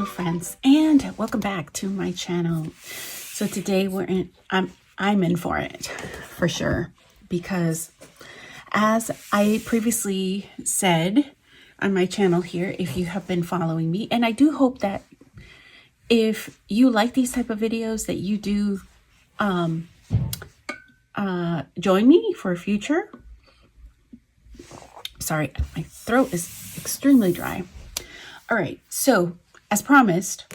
Hello friends, and welcome back to my channel. So today I'm in for it for sure, because as I previously said on my channel here, if you have been following me, and I do hope that if you like these type of videos that you do join me for future. Sorry, my throat is extremely dry. All right, so as promised,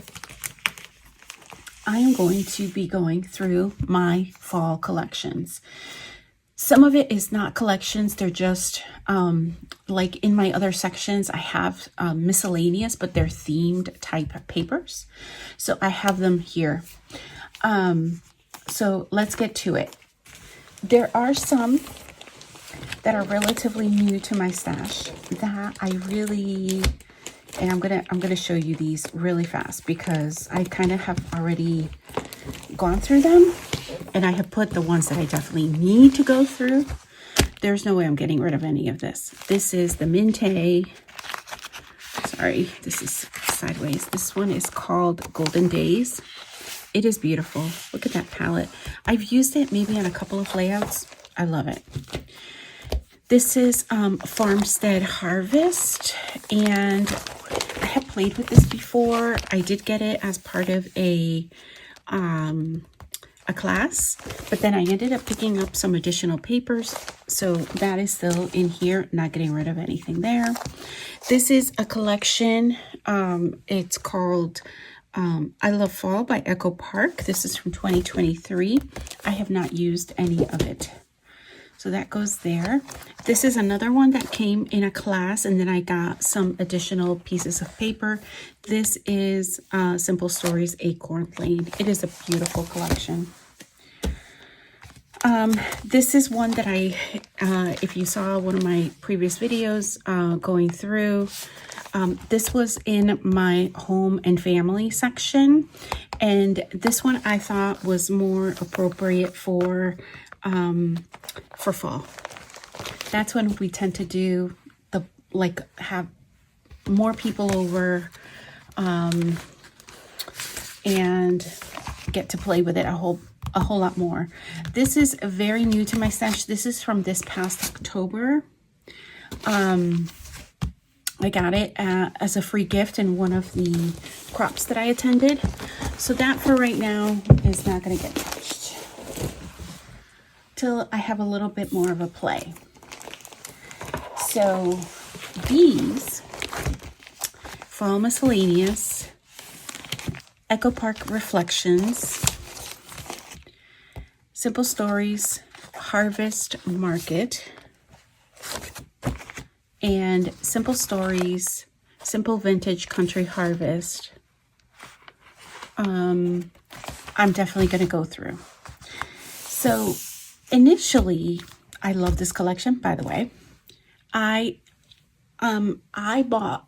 I am going to be going through my fall collections. Some of it is not collections, they're just like in my other sections, I have miscellaneous, but they're themed type of papers. So I have them here. So let's get to it. There are some that are relatively new to my stash that I really, and I'm gonna show you these really fast because I kind of have already gone through them, and I have put the ones that I definitely need to go through. There's no way I'm getting rid of any of this. This is the Minte. Sorry, this is sideways. This one is called Golden Days. It is beautiful. Look at that palette. I've used it maybe on a couple of layouts. I love it. This is Farmstead Harvest, and I have played with this before. I did get it as part of a class, but then I ended up picking up some additional papers, so that is still in here, not getting rid of anything there. This is a collection. It's called I Love Fall by Echo Park. This is from 2023. I have not used any of it, so that goes there. This is another one that came in a class, and then I got some additional pieces of paper. This is Simple Stories Acorn Lane. It is a beautiful collection. This is one that I, if you saw one of my previous videos going through, this was in my home and family section, and this one I thought was more appropriate for fall. That's when we tend to do the, like, have more people over and get to play with it a whole lot more. This is very new to my stash. This is from this past October. I got it as a free gift in one of the crops that I attended. So that for right now is not going to get touched till I have a little bit more of a play. So these Fall Miscellaneous, Echo Park Reflections, Simple Stories Harvest Market, and Simple Stories Simple Vintage Country Harvest. I'm definitely going to go through. So initially, I love this collection, by the way. I bought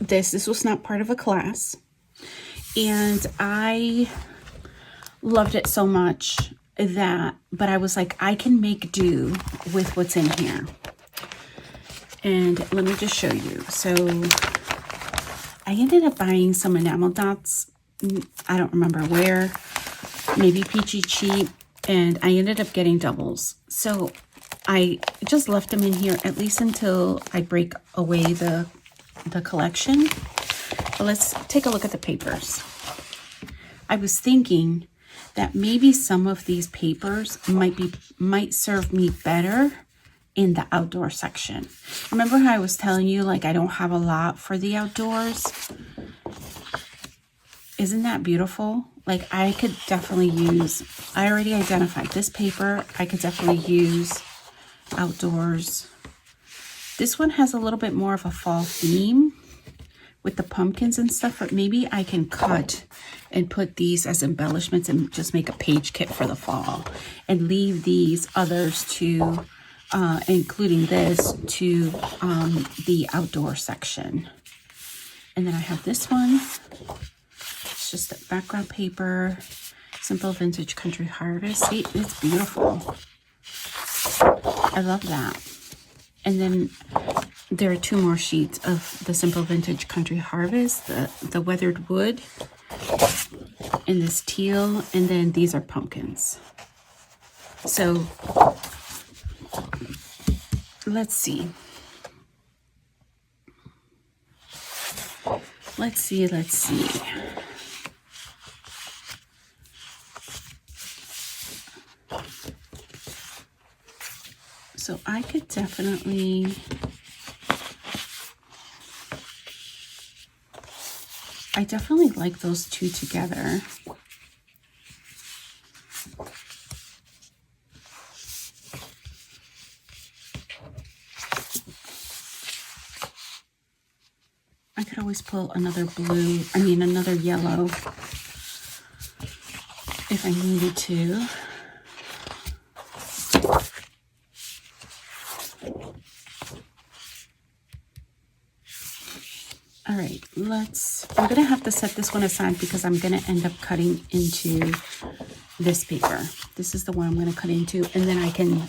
this. This was not part of a class, and I loved it so much that, but I was like, I can make do with what's in here. And let me just show you. So I ended up buying some enamel dots. I don't remember where, maybe Peachy Cheap, and I ended up getting doubles. So I just left them in here at least until I break away the collection. But let's take a look at the papers. I was thinking that maybe some of these papers might serve me better in the outdoor section. Remember how I was telling you, like, I don't have a lot for the outdoors? Isn't that beautiful? Like, I could definitely use, I already identified this paper. I could definitely use outdoors. This one has a little bit more of a fall theme with the pumpkins and stuff, but maybe I can cut and put these as embellishments and just make a page kit for the fall, and leave these others to including this to the outdoor section. And then I have this one. It's just a background paper, Simple Vintage Country Harvest. See, it's beautiful. I love that. And then there are 2 more sheets of the Simple Vintage Country Harvest, the weathered wood, and this teal, and then these are pumpkins. So let's see. Let's see. So I could definitely, I definitely like those 2 together. I could always pull another blue, another yellow if I needed to. All right, I'm gonna have to set this one aside because I'm gonna end up cutting into this paper. This is the one I'm gonna cut into, and then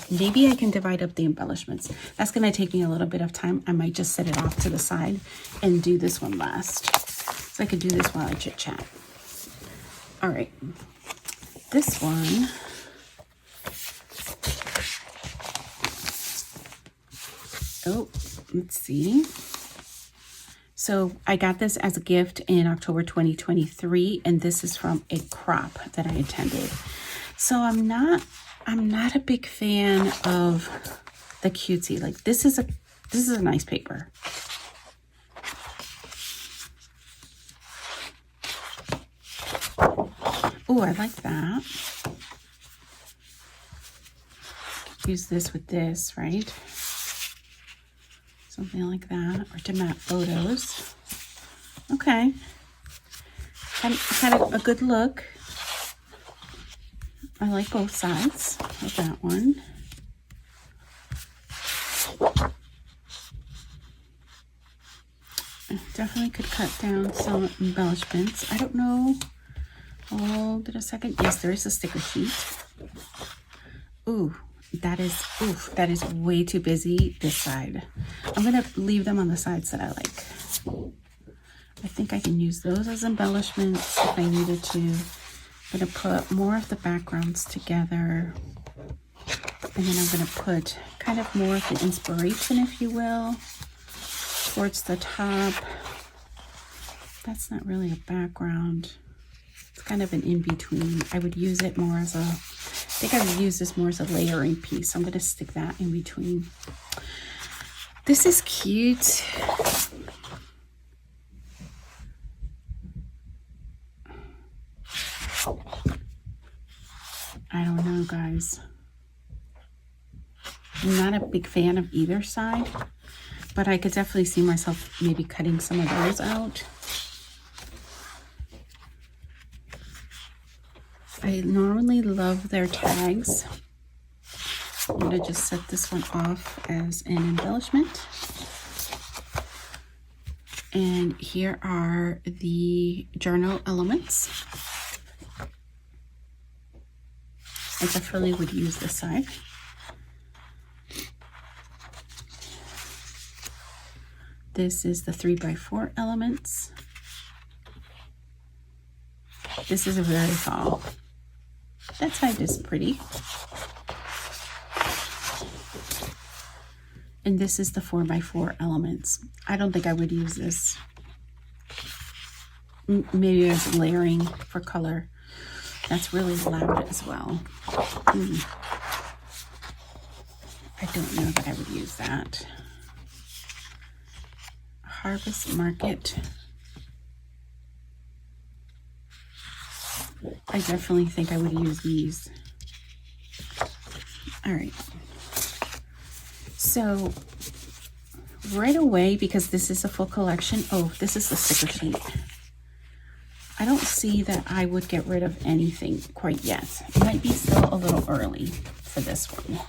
maybe I can divide up the embellishments. That's gonna take me a little bit of time. I might just set it off to the side and do this one last. So I could do this while I chit chat. All right, this one, oh, let's see. So I got this as a gift in October 2023, and this is from a crop that I attended. So I'm not a big fan of the cutesy. Like this is a nice paper. Oh, I like that. Use this with this, right? Something like that, or to map photos. Okay. Had a good look. I like both sides of that one. I definitely could cut down some embellishments. I don't know. Hold it a second. Yes, there is a sticker sheet. Ooh. That is way too busy this side. I'm gonna leave them on the sides that I like. I think I can use those as embellishments if I needed to. I'm gonna put more of the backgrounds together, and then I'm gonna put kind of more of the inspiration, if you will, towards the top. That's not really a background. It's kind of an in-between. I would use it more as I think I would use this more as a layering piece. I'm going to stick that in between. This is cute. I don't know, guys. I'm not a big fan of either side, but I could definitely see myself maybe cutting some of those out. I normally love their tags. I'm going to just set this one off as an embellishment. And here are the journal elements. I definitely would use this side. This is the 3x4 elements. This is a very fall. That side is pretty. And this is the 4x4 elements. I don't think I would use this. Maybe as layering for color. That's really loud as well. I don't know that I would use that. Harvest Market. I definitely think I would use these. All right. So right away, because this is a full collection. Oh, this is the sticker sheet. I don't see that I would get rid of anything quite yet. It might be still a little early for this one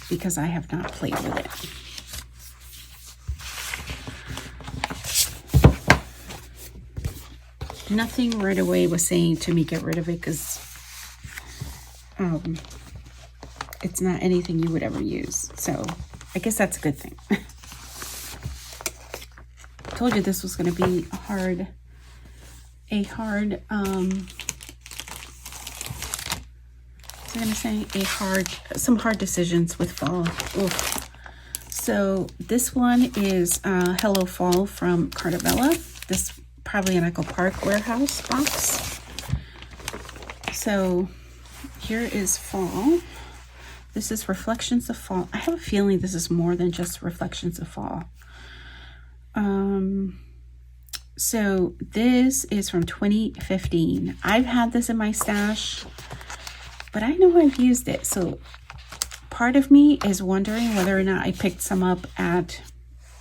because I have not played with it. Nothing right away was saying to me get rid of it because it's not anything you would ever use. So I guess that's a good thing. told you this was going to be some hard decisions with fall. Oof. So this one is Hello Fall from Cartavella. This probably an Echo Park warehouse box. So here is fall. This is Reflections of Fall. I have a feeling this is more than just Reflections of Fall. So this is from 2015. I've had this in my stash, but I know I've used it. So part of me is wondering whether or not I picked some up at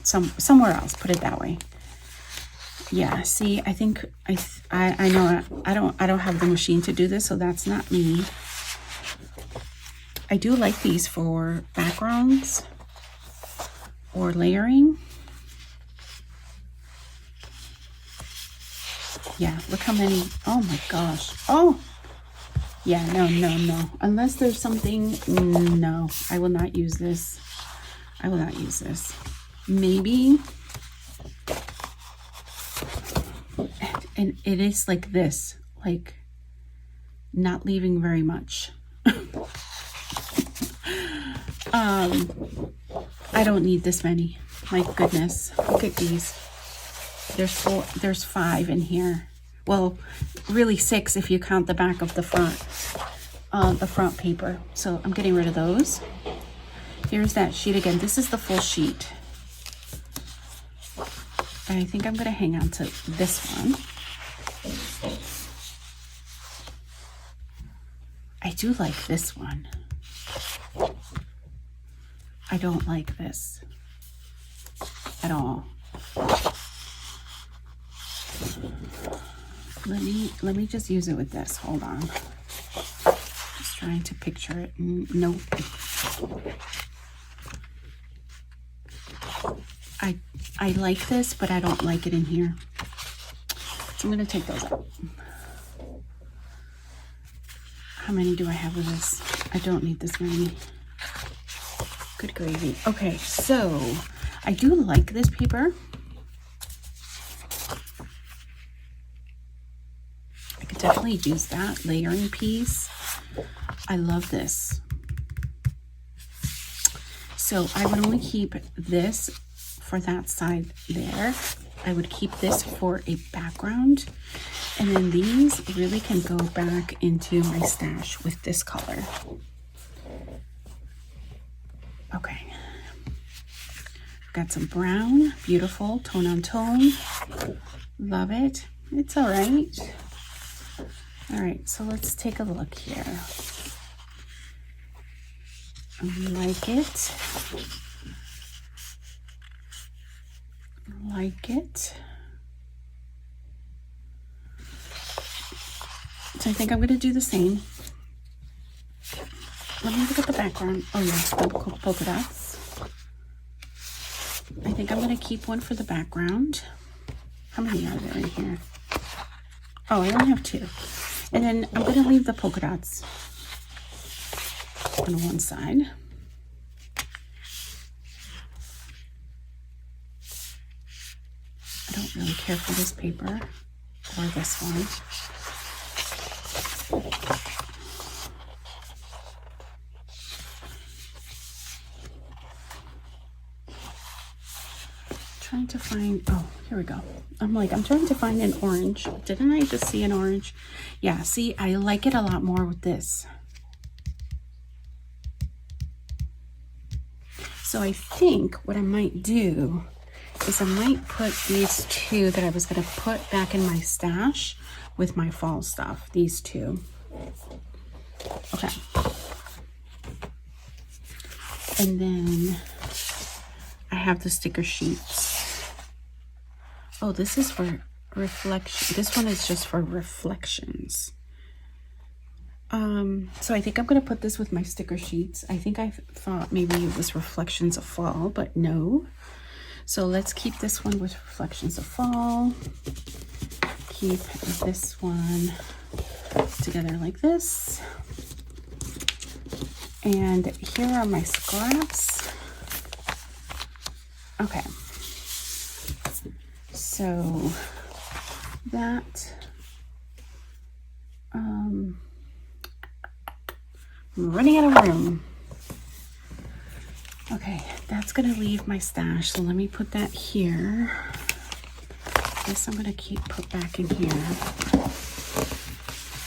somewhere else, put it that way. Yeah, see, I think I know I don't have the machine to do this, so that's not me. I do like these for backgrounds or layering. Yeah, look how many. Oh my gosh. Oh, yeah, no. Unless there's something, no, I will not use this. I will not use this. Maybe, and it is like this, like not leaving very much. I don't need this many. My goodness, look at these. There's 5 in here. Well, really 6 if you count the back of the front paper. So I'm getting rid of those. Here's that sheet again. This is the full sheet. And I think I'm going to hang on to this one. I do like this one. I don't like this at all. Let me just use it with this. Hold on. Just trying to picture it. Nope. I like this, but I don't like it in here. So I'm gonna take those out. How many do I have of this? I don't need this many. Good gravy. Okay, so I do like this paper. I could definitely use that layering piece. I love this. So I would only keep this for that side there. I would keep this for a background. And then these really can go back into my stash with this color. Okay. Got some brown, beautiful, tone on tone. Love it. It's all right. All right, so let's take a look here. I like it. Like it. So I think I'm going to do the same. Let me look at the background. Oh yeah, the polka dots. I think I'm going to keep one for the background. How many are there in here? Oh, I only have 2. And then I'm going to leave the polka dots on one side. I don't really care for this paper or this one. Trying to find, oh, here we go. I'm trying to find an orange. Didn't I just see an orange? Yeah, see, I like it a lot more with this. So I think what I might do is I might put these 2 that I was going to put back in my stash with my fall stuff. These 2. Okay. And then I have the sticker sheets. Oh, this is for reflection. This one is just for reflections. So I think I'm going to put this with my sticker sheets. I think I thought maybe it was Reflections of Fall, but no. So let's keep this one with Reflections of Fall. Keep this one together like this. And here are my scraps. Okay. So that, I'm running out of room. Okay, that's gonna leave my stash. So let me put that here. This I'm gonna put back in here.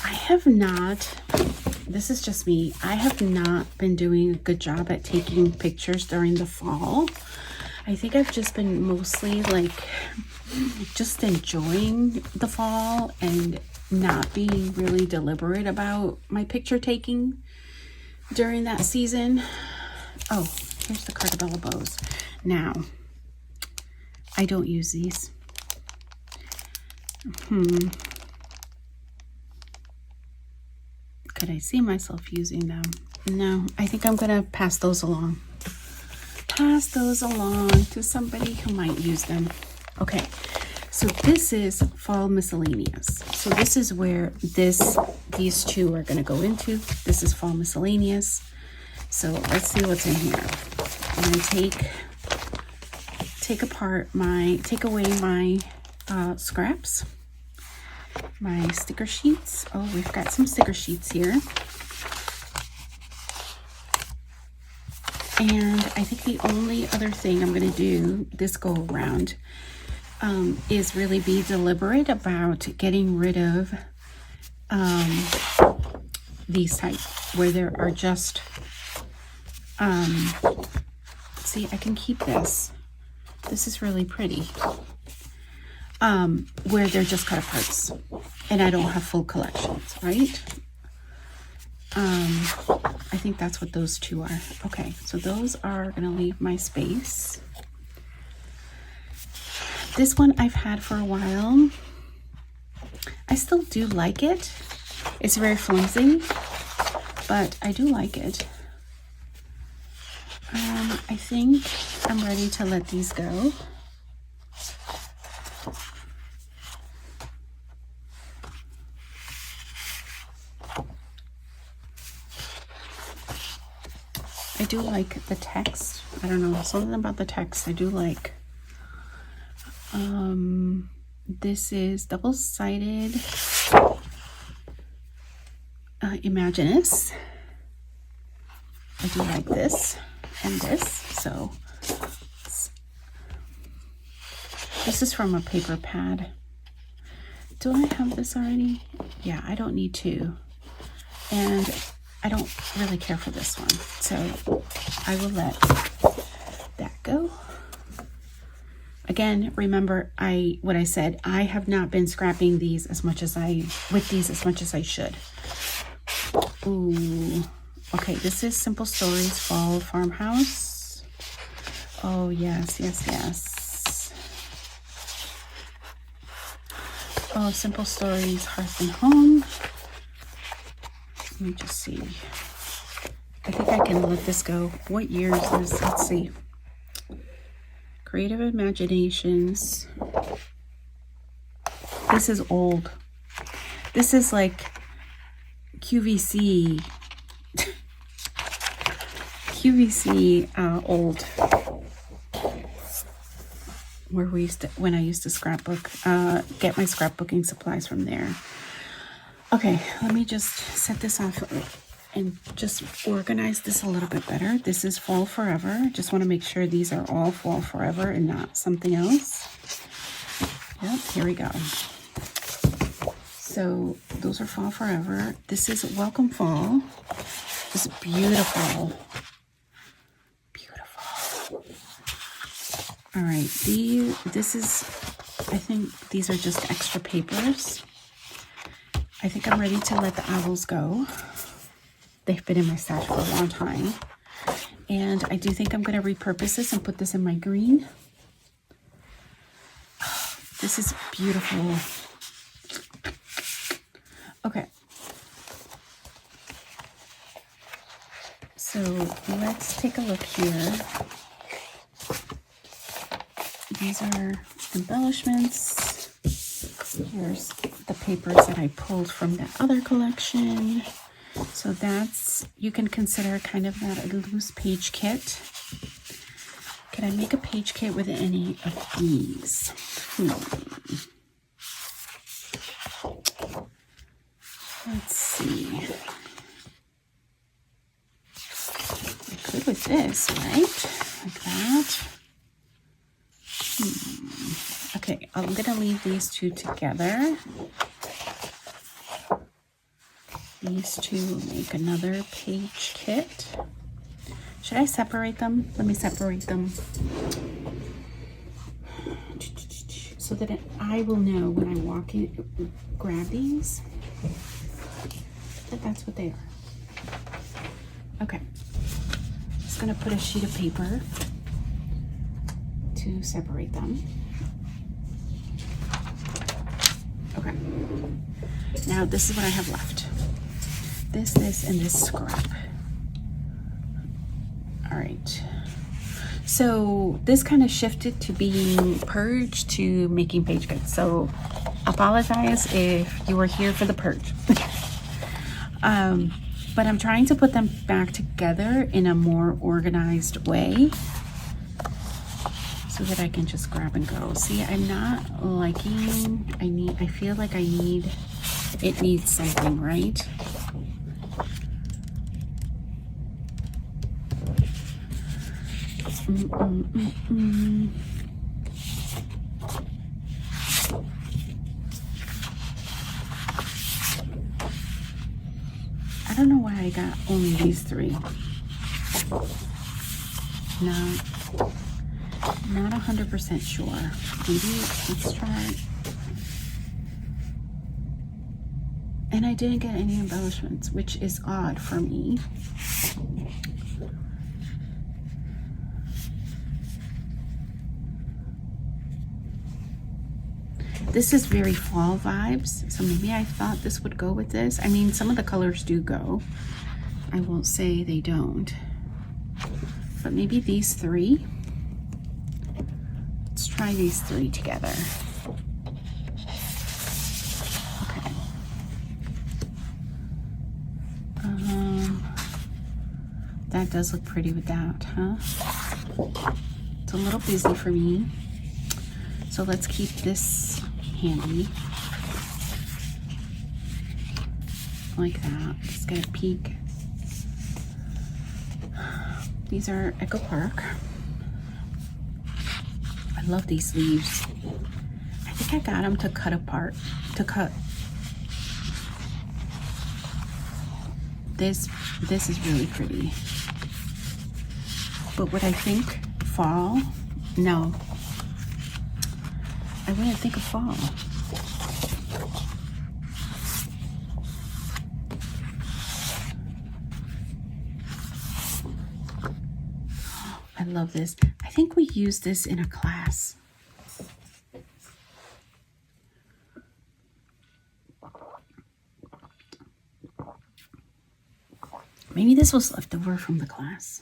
I have not, this is just me, I have not been doing a good job at taking pictures during the fall. I think I've just been mostly like just enjoying the fall and not being really deliberate about my picture taking during that season. Oh, here's the Cartabella bows. Now, I don't use these. Could I see myself using them? No, I think I'm gonna pass those along. Pass those along to somebody who might use them. Okay, so this is fall miscellaneous. So this is where these two are gonna go into. This is fall miscellaneous. So let's see what's in here. I'm gonna take away my scraps, my sticker sheets. Oh, we've got some sticker sheets here. And I think the only other thing I'm going to do this go around is really be deliberate about getting rid of these types where there are just, see, I can keep this. This is really pretty. Where they're just cut aparts and I don't have full collections, right? I think that's what those two are. Okay, so those are gonna leave my space. This one I've had for a while. I still do like it. It's very flimsy, but I do like it. I think I'm ready to let these go. I do like the text. I don't know, something about the text I do like. This is double-sided Imaginous. I do like this and this. So this is from a paper pad. Do I have this already? Yeah, I don't need to. And I don't really care for this one, so I will let that go. Again, remember what I said. I have not been scrapping these as much as I should. Ooh, okay. This is Simple Stories Fall Farmhouse. Oh yes, yes, yes. Oh, Simple Stories Hearth and Home. Let me just see. I think I can let this go. What year is this? Let's see. Creative Imaginations. This is old. This is like QVC. QVC old. Where we used to, when I used to scrapbook, get my scrapbooking supplies from there. Okay, let me just set this off and just organize this a little bit better. This is Fall Forever. Just want to make sure these are all Fall Forever and not something else. Yep, here we go. So those are Fall Forever. This is Welcome Fall. This is beautiful. Beautiful. All right, this is, I think these are just extra papers. I think I'm ready to let the owls go. They've been in my stash for a long time. And I do think I'm going to repurpose this and put this in my green. This is beautiful. Okay. So let's take a look here. These are embellishments. Here's the papers that I pulled from the other collection. So that's, you can consider kind of that a loose page kit. Can I make a page kit with any of these? Let's see. I could with this, right? Like that. Okay, I'm gonna leave these two together. These two make another page kit. Should I separate them? Let me separate them so that I will know when I walk in, grab these, that that's what they are. Okay, just gonna put a sheet of paper to separate them. Okay, now this is what I have left. This, and this scrap. All right, so this kind of shifted to being purged to making page kits. So apologize if you were here for the purge. But I'm trying to put them back together in a more organized way so that I can just grab and go. See, I'm not liking, I feel like it needs something, right? I don't know why I got only these three. Not 100% sure. Maybe let's try. And I didn't get any embellishments, which is odd for me. This is very fall vibes, so maybe I thought this would go with this. I mean, some of the colors do go. I won't say they don't. But maybe these three. Let's try these three together. Okay. That does look pretty with that, huh? It's a little busy for me. So let's keep this handy. Like that. Just get a peek. These are Echo Park. I love these leaves. I think I got them to cut apart. This is really pretty. But would I think fall? No. I wouldn't think of fall. I love this. I think we used this in a class. Maybe this was left over from the class.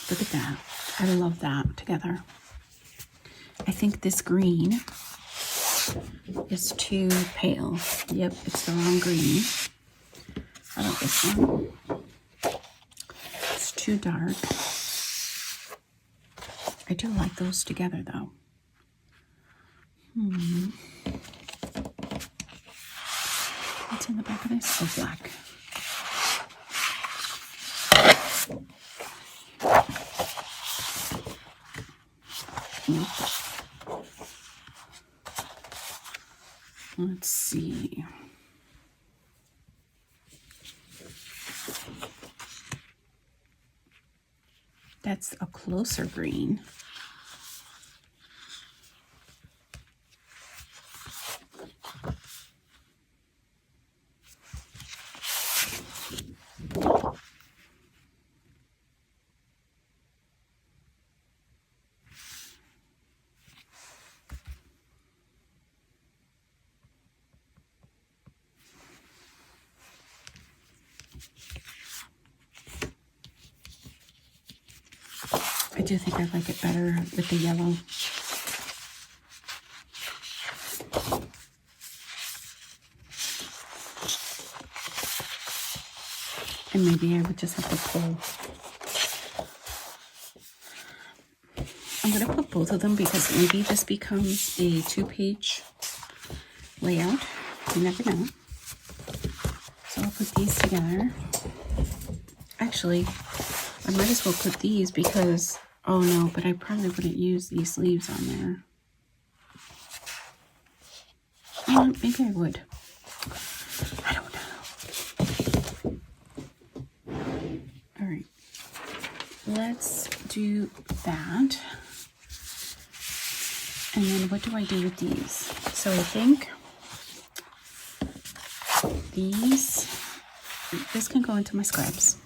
Look at that. I love that together. I think this green is too pale. Yep, it's the wrong green. How about this one? It's too dark. I do like those together though. What's in the back of this? Oh, black. Let's see. That's a closer green. I do think I like it better with the yellow. And maybe I would just have to pull. I'm going to put both of them because maybe this becomes a 2-page layout. You never know. So I'll put these together. Actually, I might as well put these because, oh no, but I probably wouldn't use these sleeves on there. Maybe I would. I don't know. All right. Let's do that. And then what do I do with these? So I think this can go into my scraps.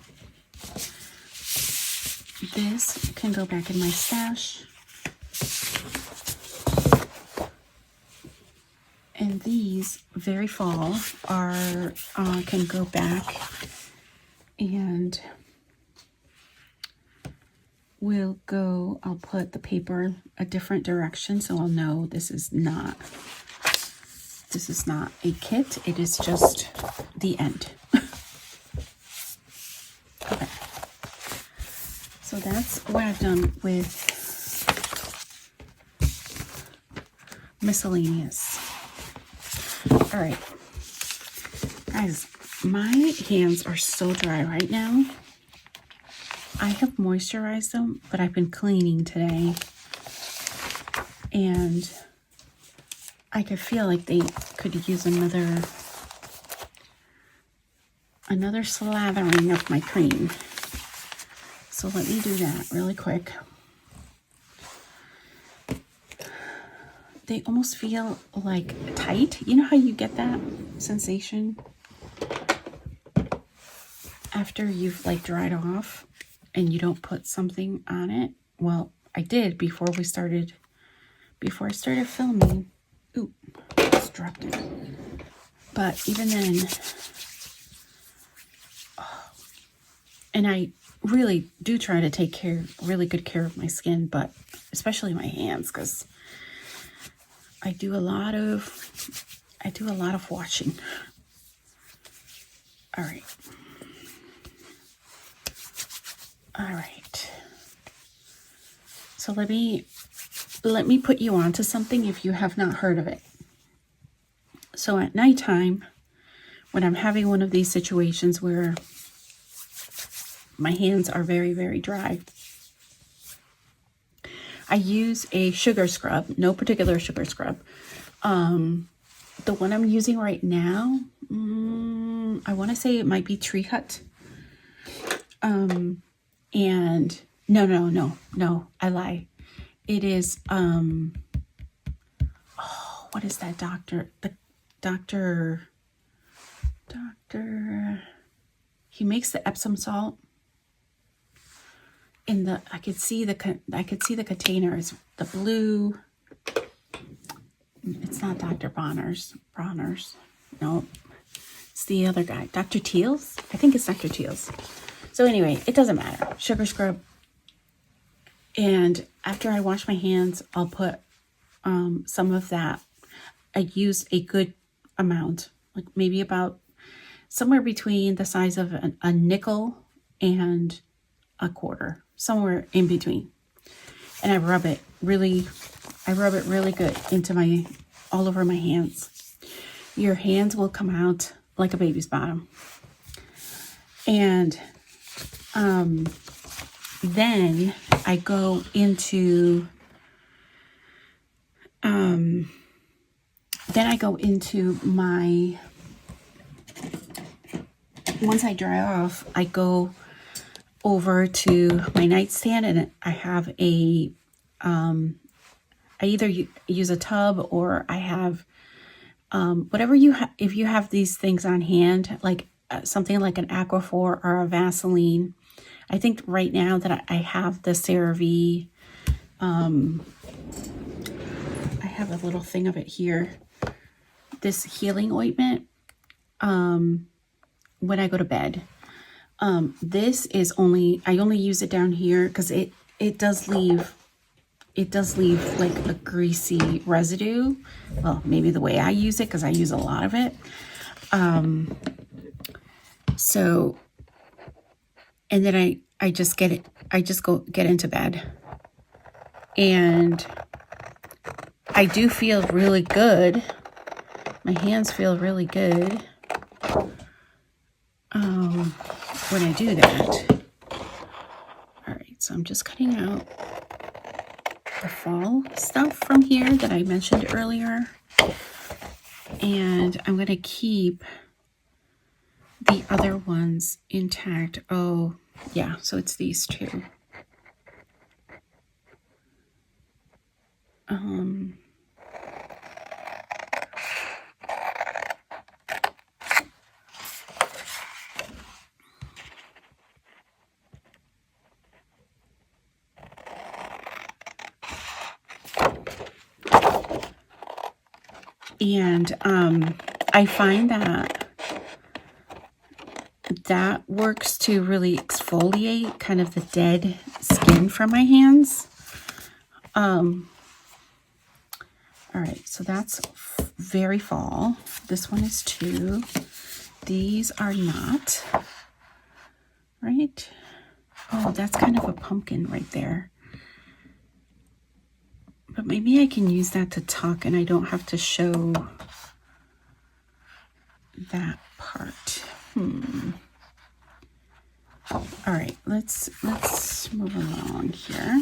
This can go back in my stash. And these, very fall, can go back and I'll put the paper a different direction so I'll know this is not a kit, it is just the end. Okay. So that's what I've done with miscellaneous. All right, guys, my hands are so dry right now. I have moisturized them, but I've been cleaning today. And I could feel like they could use another slathering of my cream. So let me do that really quick. They almost feel like tight. You know how you get that sensation after you've like dried off and you don't put something on it? Well, I did before I started filming. Ooh, just dropped it. But even then, and I really do try to take really good care of my skin, but especially my hands, because I do a lot of washing. All right. So let me put you on to something if you have not heard of it. So at nighttime, when I'm having one of these situations where my hands are very, very dry, I use a sugar scrub, no particular sugar scrub. The one I'm using right now, I want to say it might be Tree Hut. And no, I lie. It is, what is that doctor? The doctor, he makes the Epsom salt. I could see the containers, the blue. It's not Dr. Bronner's. No, it's the other guy, Dr. Teal's. I think it's Dr. Teal's. So anyway, it doesn't matter. Sugar scrub. And after I wash my hands, I'll put some of that. I use a good amount, like maybe about somewhere between the size of a nickel and a quarter, somewhere in between. And I rub it really good into all over my hands. Your hands will come out like a baby's bottom. And then I go into my, once I dry off, I go over to my nightstand and I have I either use a tub or I have whatever you have. If you have these things on hand, like something like an Aquaphor or a Vaseline. I think right now that I have the CeraVe, I have a little thing of it here, this healing ointment, when I go to bed. This is I only use it down here because it does leave like a greasy residue. Well, maybe the way I use it, because I use a lot of it. So And then I just go get into bed. And I do feel really good. My hands feel really good when I do that. All right, so I'm just cutting out the fall stuff from here that I mentioned earlier. And I'm going to keep the other ones intact. Oh, yeah, so it's these two. And I find that works to really exfoliate kind of the dead skin from my hands. All right, so that's very fall. This one is 2. These are not, right? Oh, that's kind of a pumpkin right there. But maybe I can use that to tuck and I don't have to show that part. All right, let's move along here.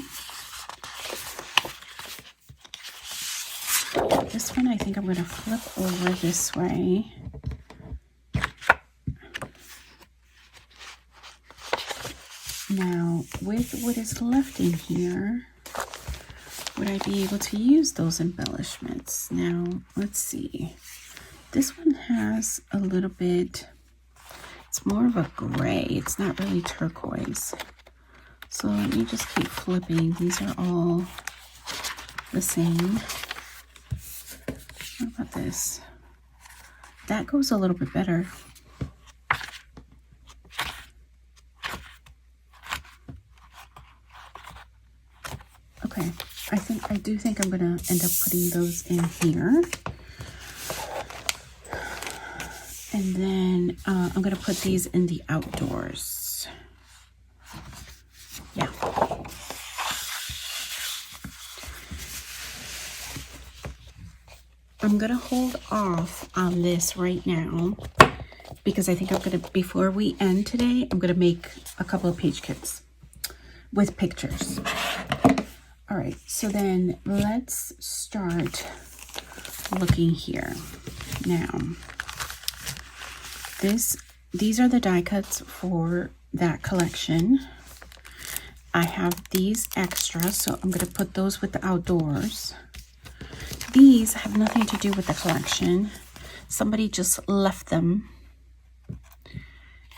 This one I think I'm going to flip over this way. Now, with what is left in here, would I be able to use those embellishments? Now, let's see. This one has a little bit, it's more of a gray. It's not really turquoise. So let me just keep flipping. These are all the same. What about this? That goes a little bit better. Okay, I do think I'm gonna end up putting those in here. And then I'm gonna put these in the outdoors. Yeah. I'm gonna hold off on this right now because I think I'm gonna, before we end today, I'm gonna make a couple of page kits with pictures. All right, so then let's start looking here. Now, these are the die cuts for that collection. I have these extras, so I'm gonna put those with the outdoors. These have nothing to do with the collection. Somebody just left them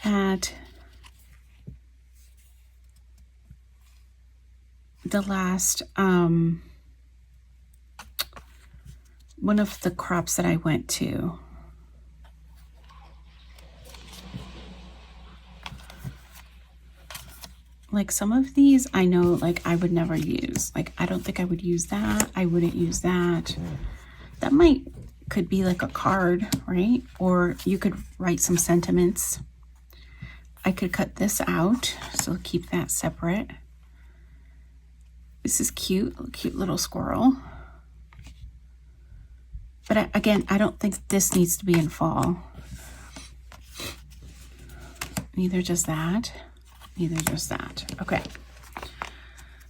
at the last one of the crops that I went to. Like some of these I know like I would never use. Like I don't think I would use that. I wouldn't use that. That could be like a card, right? Or you could write some sentiments. I could cut this out, so keep that separate. This is cute little squirrel. But again, I don't think this needs to be in fall. Neither does that. Neither does that. Okay.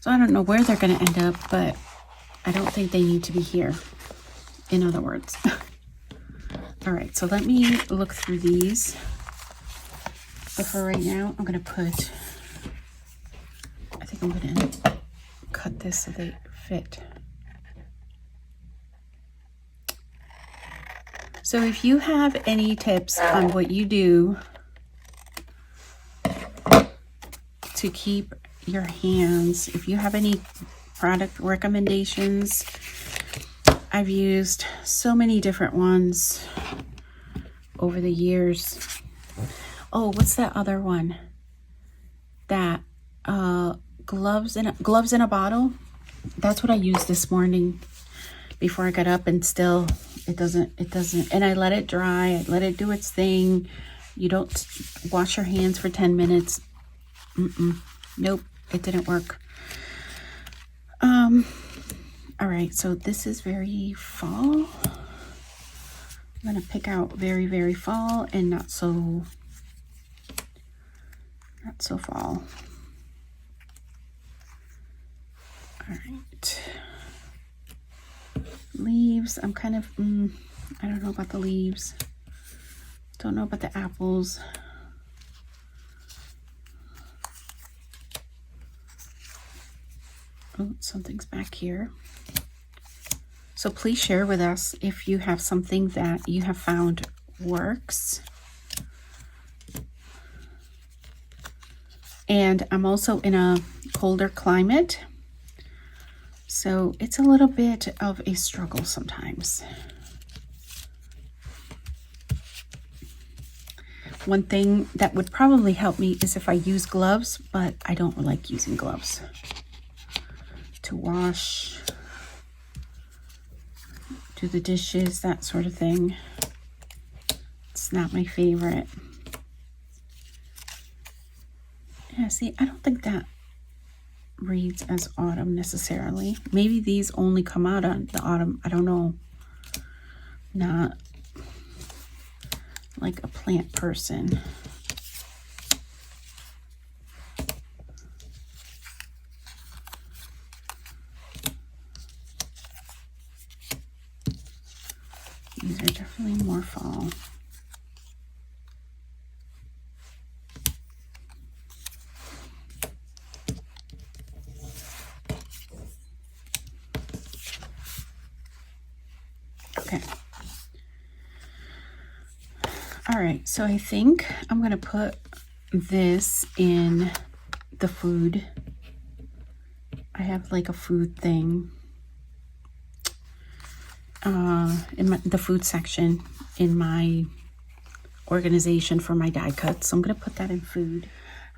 So I don't know where they're going to end up, but I don't think they need to be here. In other words. All right, so let me look through these. But for right now, I'm going to put, I think I'm going to cut this so they fit. So if you have any tips on what you do to keep your hands, if you have any product recommendations, I've used so many different ones over the years. Oh, what's that other one? That gloves in a bottle. That's what I used this morning before I got up, and still it doesn't, and I let it dry, I let it do its thing. You don't wash your hands for 10 minutes. Nope, it didn't work. All right, so this is very fall. I'm gonna pick out very, very fall and not so fall. All right. Leaves, I'm kind of, I don't know about the leaves. Don't know about the apples. Oh, something's back here. So please share with us if you have something that you have found works. And I'm also in a colder climate, so it's a little bit of a struggle sometimes. One thing that would probably help me is if I use gloves, but I don't like using gloves to wash, do the dishes, that sort of thing. It's not my favorite. Yeah, see, I don't think that reads as autumn necessarily. Maybe these only come out on the autumn. I don't know. Not like a plant person. These are definitely more fall. Okay. All right, so I think I'm gonna put this in the food. I have like a food thing in the food section in my organization for my die cuts. So I'm gonna put that in food.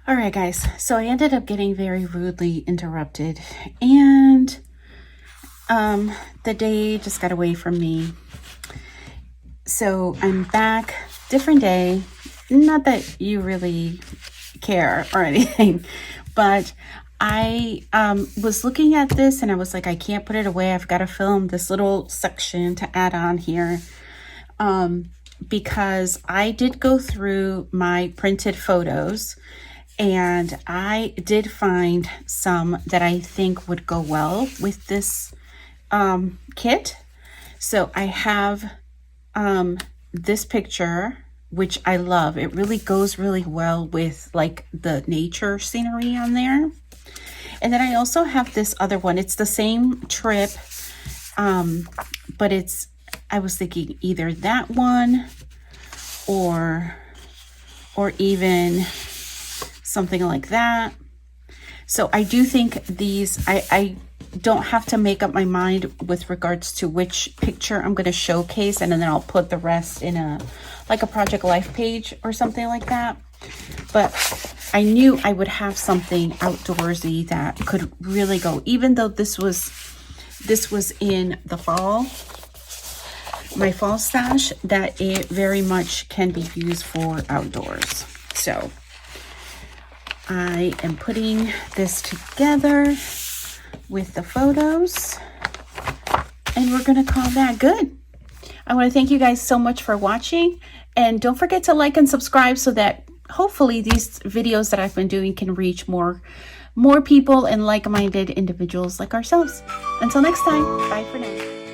All right, guys, so I ended up getting very rudely interrupted, and the day just got away from me. So I'm back, different day. Not that you really care or anything, but I was looking at this and I was like, I can't put it away. I've got to film this little section to add on here, because I did go through my printed photos and I did find some that I think would go well with this kit. So I have this picture, which I love. It really goes really well with like the nature scenery on there. And then I also have this other one. It's the same trip, but I was thinking either that one or even something like that. So I do think these, I don't have to make up my mind with regards to which picture I'm going to showcase, and then I'll put the rest in a Project Life page or something like that. But I knew I would have something outdoorsy that could really go, even though this was in the fall, my fall stash, that it very much can be used for outdoors. So I am putting this together with the photos, and we're gonna call that good. I want to thank you guys so much for watching, and don't forget to like and subscribe so that hopefully these videos that I've been doing can reach more people and like-minded individuals like ourselves. Until next time, bye for now.